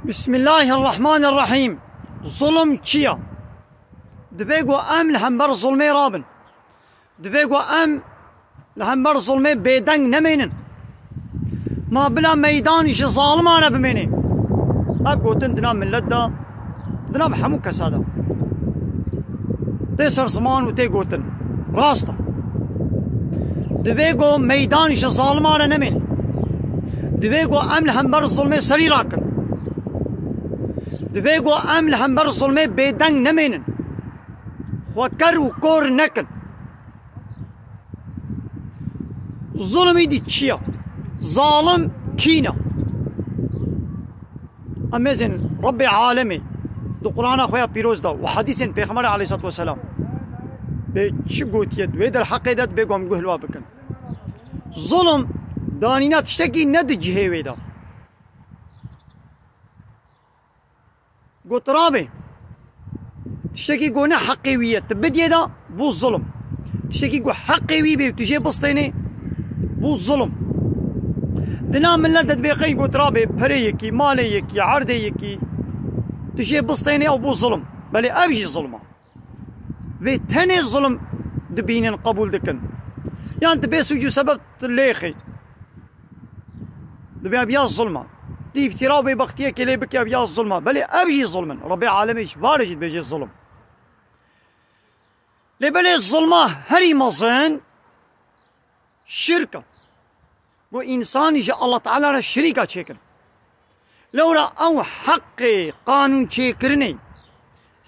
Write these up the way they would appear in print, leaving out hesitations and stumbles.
بسم الله الرحمن الرحيم. ظلم چیه؟ دبیگو ام لهمبر ظلمي رابن، دبیگو ام لهمبر ظلمي بيدنگ نمینن، ما بلا ميدانش ظالمانه بمینی. اب گوتن دنا ملت دا دنا بحمو کسادا تیسر زمان و تی گوتن راستا دبیگو ميدانش ظالمانه نمینی، دبیگو ام لهمبر ظلمي سری راکن، دبیگو ام لهمبر ظلمي بيدنگ نمینن، وكر وكور نكن. ظلمي دي تشيا ظالم كينا امازن ربي عالمي دو قرآن اخويا بيروز دا وحديث بيغمبر عليه الصلاة والسلام بيشقوت يد ويدر حق يدد بيقوم قهلوا بكن ظلم دانينا تشتكي ندج هيوي دا قلت رابي تشتكي قونا حقيوية تبدي دا بو الظلم، تشتكي قو حقيوي بي تجي بسطيني بو الظلم. دنا من لدد بيقي قو ترابي بريكي ماليكي عرديكي تجي بسطيني او بو الظلم بلي ابجي ظلمة في تاني الظلم دبين قبول دكن يعني تبيسو جو سبب تليخي دبي ابيا الظلمة دي بترابي بختيك لي بكي ابيا الظلمة بلي ابجي ظلما ربي عالميش بارج بيجي الظلم لبلي الظلمة هري مظن شركة و إنسان يجي الله تعالى شريكة تشكر لولا أو حقي قانون تشكرني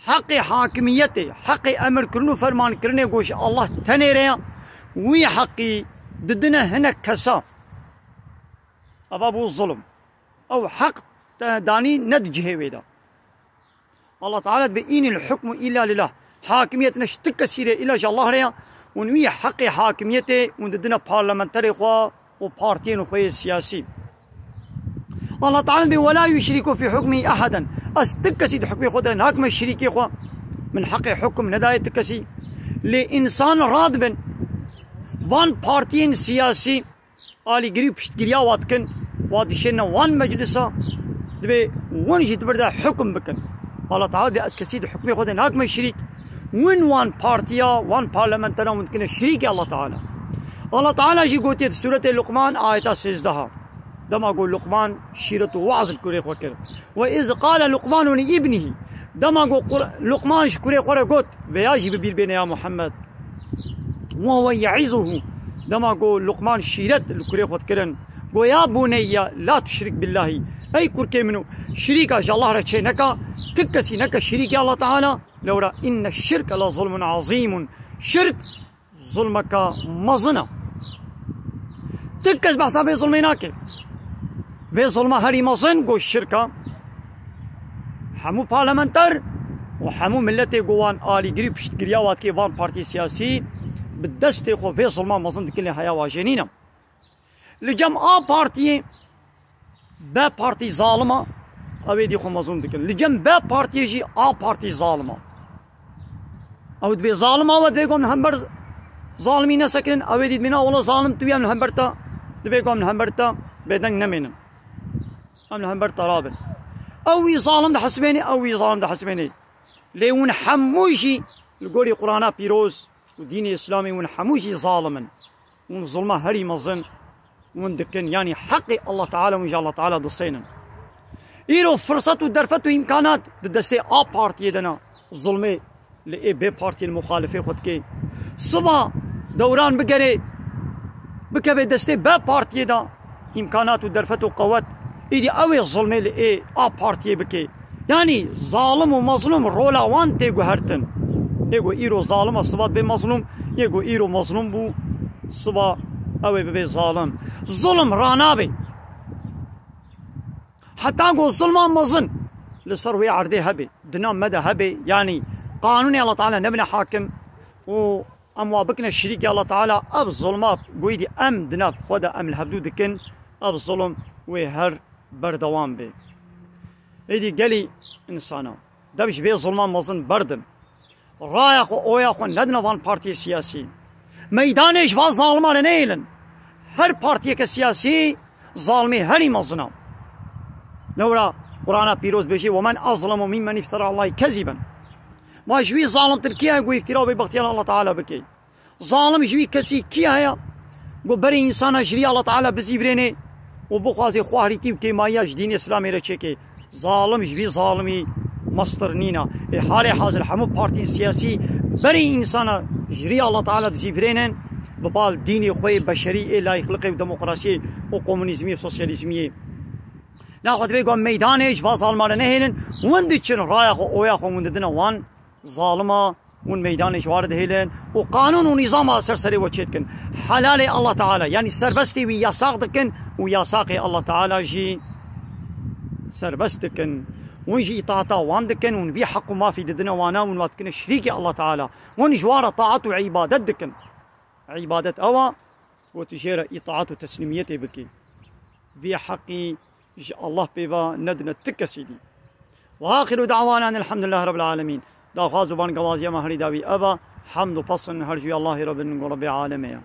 حقي حاكميتي حقي أمر كرنو فرمان كرني قوش الله تنيريا وي حقي ضدنا هنا كسا أبابو الظلم أو حق داني ندجه ويدا الله تعالى بإين الحكم إلا لله حاكميتنا شتكسيرة إلا جا الله ريا ونوي حقي حاكميتي وندنا بارلمنتري خوا وبارتين وخوي سياسي. الله تعالى ولا يشرك في حكمه أحدا أستكسي حكمي خدا ناكم الشريكي خوا من حق حكم نداية تكسي لإنسان رادبن وان بارتين سياسي آلي قريب شتقريا واتكن وادشينا وان مجلسا دبي وان جيت بردا حكم بكن. الله تعالى أسكسي حكمي خدا ناكم الشريك وان بارتيا وان بارلمنتنا ممكن الشريك الله تعالى. الله تعالى جي قوتي سورة لقمان آية 16 دما قول لقمان شيرة وعظ الكوري وكذا وإذ قال لقمان لابنه دما قول لقمان شكوري قوت وياجي ببير بين يا محمد وهو يعظه دما قول لقمان شيرة الكوري وكذا ويا بني لا تشرك بالله أي كركي منه شريكا جا الله رتشي نكا تكسي نكا شريك الله تعالى لورا إن الشرك لظلم عظيم شرك ظلمك مظنة تكس بحساب ظلميناك في ظلمة هري مظن قو الشركة حمو بارلمنتر وحمو ملتي قوان آلي قريب شتقرياوات كي وان بارتي سياسي بالدستي خو في ظلمة مظن كل حياة واجنينة لجم بارتي با بارتي ظالمة أو دي خو مظن دكن لجم با بارتي جي بارتي ظالمة أو دبي ظالمة ودبي قوم همبر ظالمين سكن أو دي منا والله ظالم تبي من همبرتا دبي قوم همبرتا بيدن نمينا أم همبرتا رابن أو ظالم ده حسبيني أو ظالم ده حسبيني ليون حموشي القولي قرانا بيروز ودين إسلامي ون حموشي ظالما ون ظلمة هري مظن ون دكن يعني حقي الله تعالى وإن الله تعالى ضصينا إيرو فرصة ودرفة وإمكانات دستي بارتي دنا ظلمي لإيه بي بارتي المخالفة خد كي صبا دوران بقري بكبي دستي با بارتي دا إمكانات ودرفة وقوات إيدي أوي ظلمي لإيه بارتي بكي يعني ظالم ومظلوم رولا وان تيقو هرتن يقو إيرو ظالم صبات بي مظلوم يقو إيرو مظلوم بو صبا أوي بي ظالم ظلم رانابي حتى أقول ظلم مظن لصروي عردي هبي دنام مدى هبي يعني قانوني الله تعالى نبني حاكم و أم بكنا الشريك الله تعالى أب الظلمات قويدي أم دناب خدا أم الهبدود كن أب الظلم وهر بردوان بي إيدي قالي إنسانا دبش بي الظلمان مظن بردن رايق وأوياق ندنا وان بارتي سياسي ميدانش فاز ظالمان نيلن هر بارتي كسياسي ظالمي هري مظنا لورا قرآن بيروز بيجي ومن أظلم ممن افترى على الله كذبا. ما جوي ظالم تركيا يقول افتراء ببختي الله تعالى بكي. ظالم جوي كسي كيا هيا قو بري إنسان جري الله تعالى بزيبريني وبخوازي خواريتي وكيمايا جدين إسلامي رچيكي. ظالم جوي ظالمي مصدر نينا حال حاضر همو بارتي سياسي بري إنسان جري الله تعالى بزيبرينن ببال ديني خوي بشري لا يخلقي وديمقراطي وكومونيزمي وسوسياليزمي. ناخذ بيقول ميدانش با ظالمان نهيلن وندچن رايا خو اويا خو ونددنا وان ظالما ون ميدانش وارد هيلن وقانون ونظام سرسري وچتكن حلال الله تعالى يعني سربستي ويا ساقدكن ويا ساقي الله تعالى جي سربستكن ونجي طاعتا واندكن ونبي حق ما في ددنا وانا ونواتكن شريكي الله تعالى ونجوار طاعت وعبادتكن عبادة أوا وتجير إطاعت وتسليميتي بكي في حقي الله بيبا ندنا تكسيدي. وآخر دعوانا أن الحمد لله رب العالمين. دا غازو بان قوازي ما هري داوي أبا حمد وفصل هرجي الله رب العالمين.